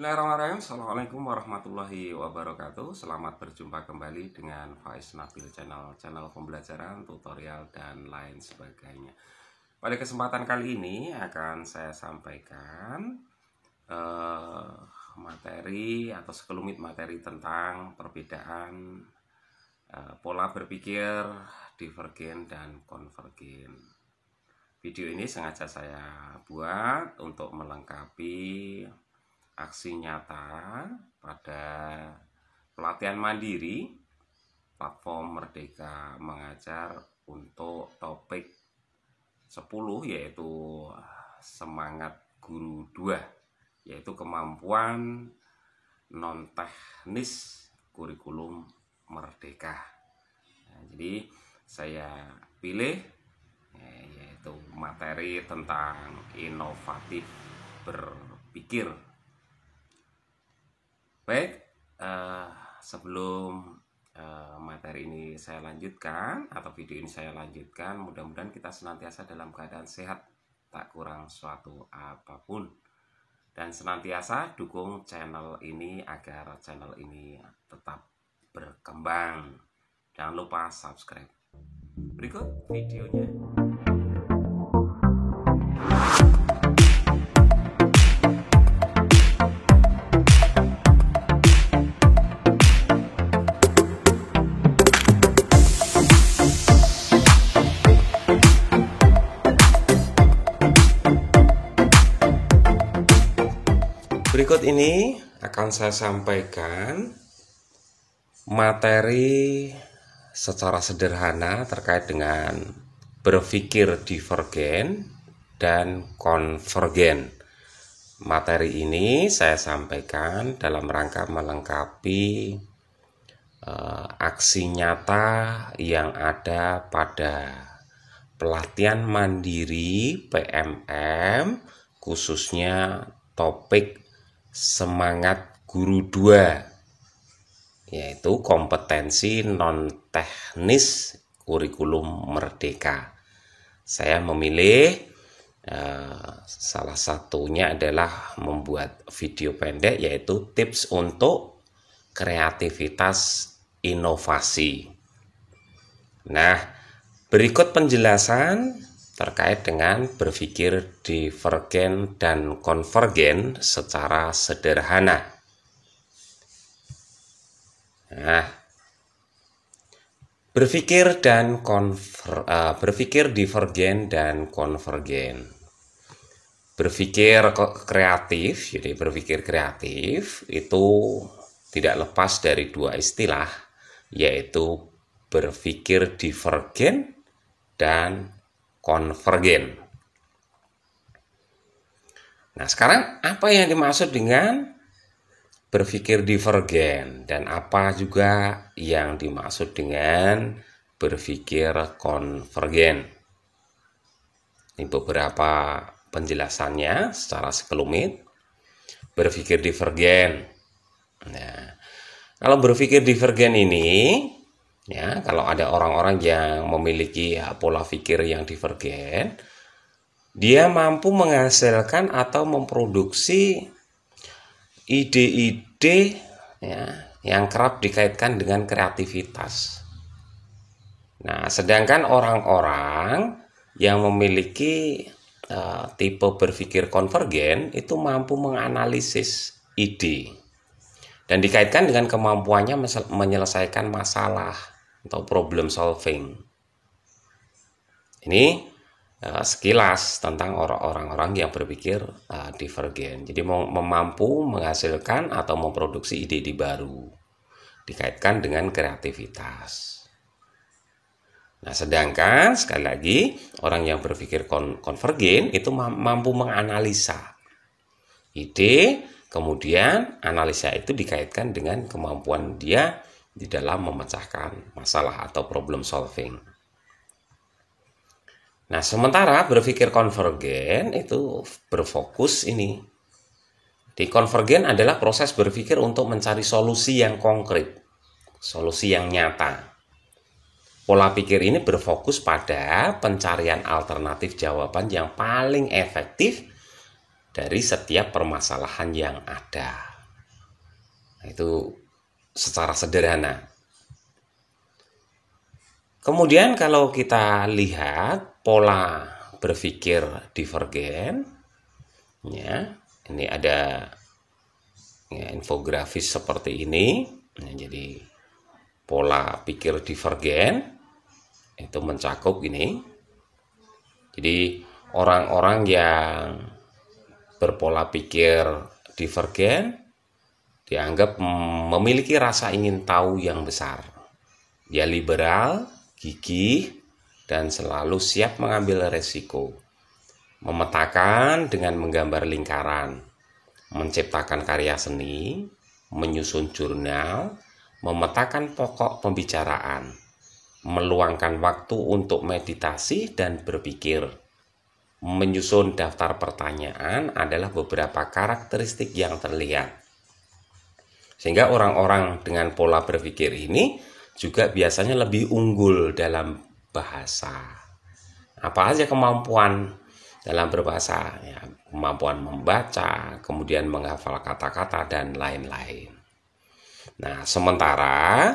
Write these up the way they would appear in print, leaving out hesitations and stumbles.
Bismillahirrahmanirrahim. Assalamualaikum warahmatullahi wabarakatuh. Selamat berjumpa kembali dengan Faiz Nabil channel pembelajaran, tutorial, dan lain sebagainya. Pada kesempatan kali ini akan saya sampaikan materi atau sekelumit materi tentang perbedaan pola berpikir divergen dan konvergen. Video ini sengaja saya buat untuk melengkapi aksi nyata pada pelatihan mandiri platform Merdeka Mengajar untuk topik 10, yaitu semangat guru 2, yaitu kemampuan non-teknis kurikulum merdeka. Nah, jadi saya pilih yaitu materi tentang inovatif berpikir. Baik, sebelum materi ini saya lanjutkan atau video ini saya lanjutkan, mudah-mudahan kita senantiasa dalam keadaan sehat, tak kurang suatu apapun, dan senantiasa dukung channel ini agar channel ini tetap berkembang. Jangan lupa subscribe. Berikut videonya. Berikut ini akan saya sampaikan materi secara sederhana terkait dengan berpikir divergen dan konvergen. Materi ini saya sampaikan dalam rangka melengkapi aksi nyata yang ada pada pelatihan mandiri PMM, khususnya topik semangat guru 2, yaitu kompetensi non-teknis kurikulum merdeka. Saya memilih salah satunya adalah membuat video pendek, yaitu tips untuk kreativitas inovasi. Nah, berikut penjelasan terkait dengan berpikir divergen dan konvergen secara sederhana. Nah, berpikir divergen dan konvergen. Berpikir kreatif, jadi berpikir kreatif itu tidak lepas dari dua istilah, yaitu berpikir divergen dan konvergen. Nah, sekarang apa yang dimaksud dengan berpikir divergen dan apa juga yang dimaksud dengan berpikir konvergen? Ini beberapa penjelasannya secara sekelumit. Berpikir divergen. Nah, kalau berpikir divergen ini, ya, kalau ada orang-orang yang memiliki pola pikir yang divergen, dia mampu menghasilkan atau memproduksi ide-ide, ya, yang kerap dikaitkan dengan kreativitas. Nah, sedangkan orang-orang yang memiliki tipe berpikir konvergen itu mampu menganalisis ide dan dikaitkan dengan kemampuannya menyelesaikan masalah atau problem solving. Ini sekilas tentang orang-orang yang berpikir divergen. Jadi mampu menghasilkan atau memproduksi ide-ide baru, dikaitkan dengan kreativitas. Nah, sedangkan sekali lagi orang yang berpikir konvergen itu mampu menganalisa ide, kemudian analisa itu dikaitkan dengan kemampuan dia di dalam memecahkan masalah atau problem solving. Nah, sementara berpikir konvergen itu berfokus ini. Di konvergen adalah proses berpikir untuk mencari solusi yang konkret, solusi yang nyata. Pola pikir ini berfokus pada pencarian alternatif jawaban yang paling efektif dari setiap permasalahan yang ada. Nah, itu secara sederhana. Kemudian kalau kita lihat pola berpikir divergen, ya, ini ada ya, infografis seperti ini. Nah, jadi pola pikir divergen itu mencakup ini. Jadi orang-orang yang berpola pikir divergen dianggap memiliki rasa ingin tahu yang besar. Dia liberal, gigih, dan selalu siap mengambil resiko. Memetakan dengan menggambar lingkaran, menciptakan karya seni, menyusun jurnal, memetakan pokok pembicaraan, meluangkan waktu untuk meditasi dan berpikir. Menyusun daftar pertanyaan adalah beberapa karakteristik yang terlihat. Sehingga orang-orang dengan pola berpikir ini juga biasanya lebih unggul dalam bahasa. Apa aja kemampuan dalam berbahasa? Ya, kemampuan membaca, kemudian menghafal kata-kata, dan lain-lain. Nah, sementara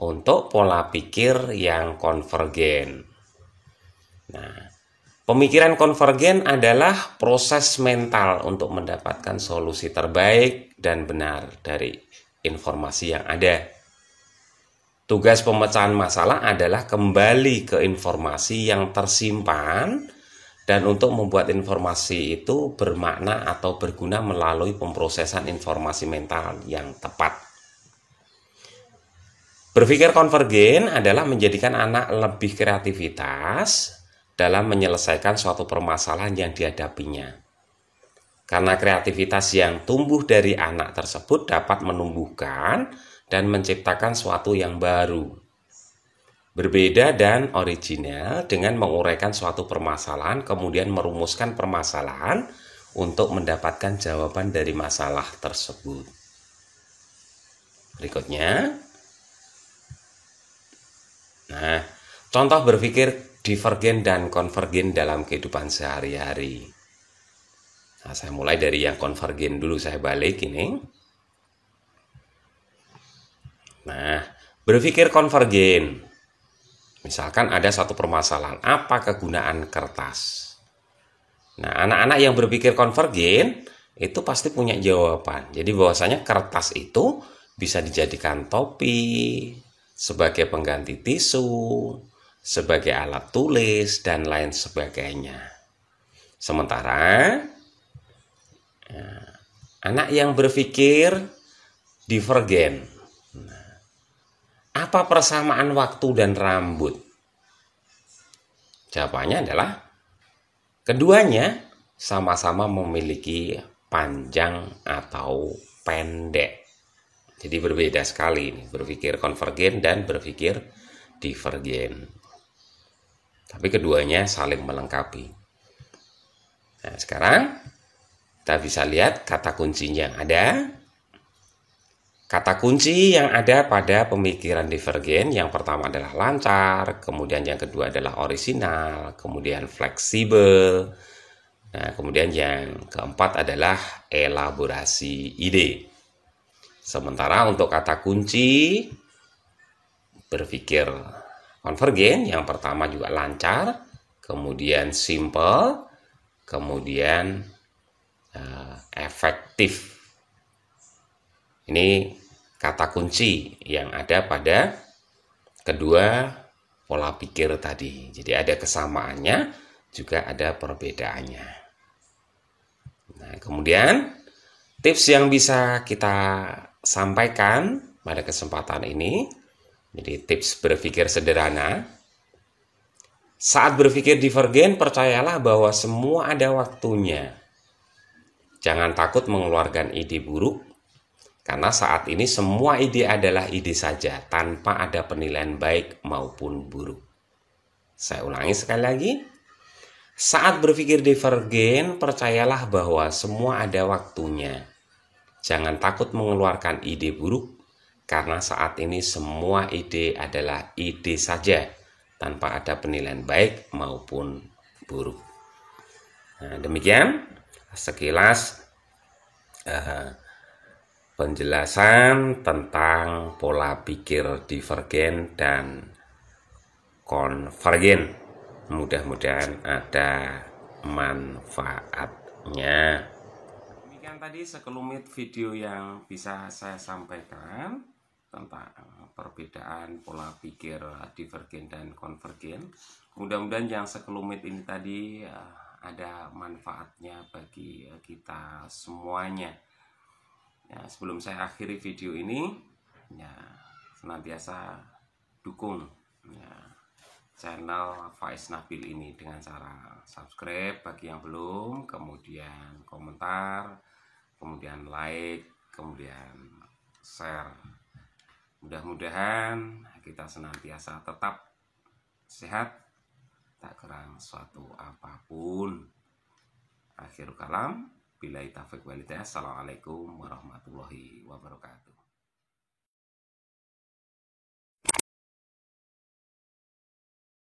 untuk pola pikir yang konvergen. Nah, pemikiran konvergen adalah proses mental untuk mendapatkan solusi terbaik dan benar dari informasi yang ada. Tugas pemecahan masalah adalah kembali ke informasi yang tersimpan dan untuk membuat informasi itu bermakna atau berguna melalui pemrosesan informasi mental yang tepat. Berpikir konvergen adalah menjadikan anak lebih kreativitas dalam menyelesaikan suatu permasalahan yang dihadapinya. Karena kreativitas yang tumbuh dari anak tersebut dapat menumbuhkan dan menciptakan sesuatu yang baru, berbeda dan original dengan menguraikan suatu permasalahan, kemudian merumuskan permasalahan untuk mendapatkan jawaban dari masalah tersebut. Berikutnya, nah, contoh berpikir divergen dan konvergen dalam kehidupan sehari-hari. Nah, saya mulai dari yang konvergen dulu, saya balik ini. Nah, berpikir konvergen. Misalkan ada satu permasalahan, apa kegunaan kertas? Nah, anak-anak yang berpikir konvergen itu pasti punya jawaban. Jadi bahwasanya kertas itu bisa dijadikan topi, sebagai pengganti tisu, sebagai alat tulis, dan lain sebagainya. Sementara anak yang berpikir divergen, apa persamaan waktu dan rambut? Jawabannya adalah keduanya sama-sama memiliki panjang atau pendek. Jadi berbeda sekali nih, berpikir konvergen dan berpikir divergen. Tapi keduanya saling melengkapi. Nah, sekarang kita bisa lihat kata kuncinya yang ada. Kata kunci yang ada pada pemikiran divergen yang pertama adalah lancar, kemudian yang kedua adalah orisinal, kemudian fleksibel. Nah, kemudian yang keempat adalah elaborasi ide. Sementara untuk kata kunci berpikir konvergen yang pertama juga lancar, kemudian simple, kemudian efektif. Ini kata kunci yang ada pada kedua pola pikir tadi. Jadi ada kesamaannya, juga ada perbedaannya. Nah, kemudian tips yang bisa kita sampaikan pada kesempatan ini, jadi tips berpikir sederhana. Saat berpikir divergen, percayalah bahwa semua ada waktunya. Jangan takut mengeluarkan ide buruk, karena saat ini semua ide adalah ide saja, tanpa ada penilaian baik maupun buruk. Saya ulangi sekali lagi. Saat berpikir divergen, percayalah bahwa semua ada waktunya. Jangan takut mengeluarkan ide buruk, karena saat ini semua ide adalah ide saja, tanpa ada penilaian baik maupun buruk. Nah, demikian sekilas penjelasan tentang pola pikir divergen dan konvergen. Mudah-mudahan ada manfaatnya. Demikian tadi sekelumit video yang bisa saya sampaikan tentang perbedaan pola pikir divergen dan konvergen. Mudah-mudahan yang sekelumit ini tadi ada manfaatnya bagi kita semuanya. Ya, sebelum saya akhiri video ini, ya senantiasa dukung ya, channel Faiz Nabil ini dengan cara subscribe bagi yang belum, kemudian komentar, kemudian like, kemudian share. Mudah-mudahan kita senantiasa tetap sehat, tak kurang suatu apapun. Akhirul kalam, billahi taufiq wal hidayah. Assalamualaikum warahmatullahi wabarakatuh.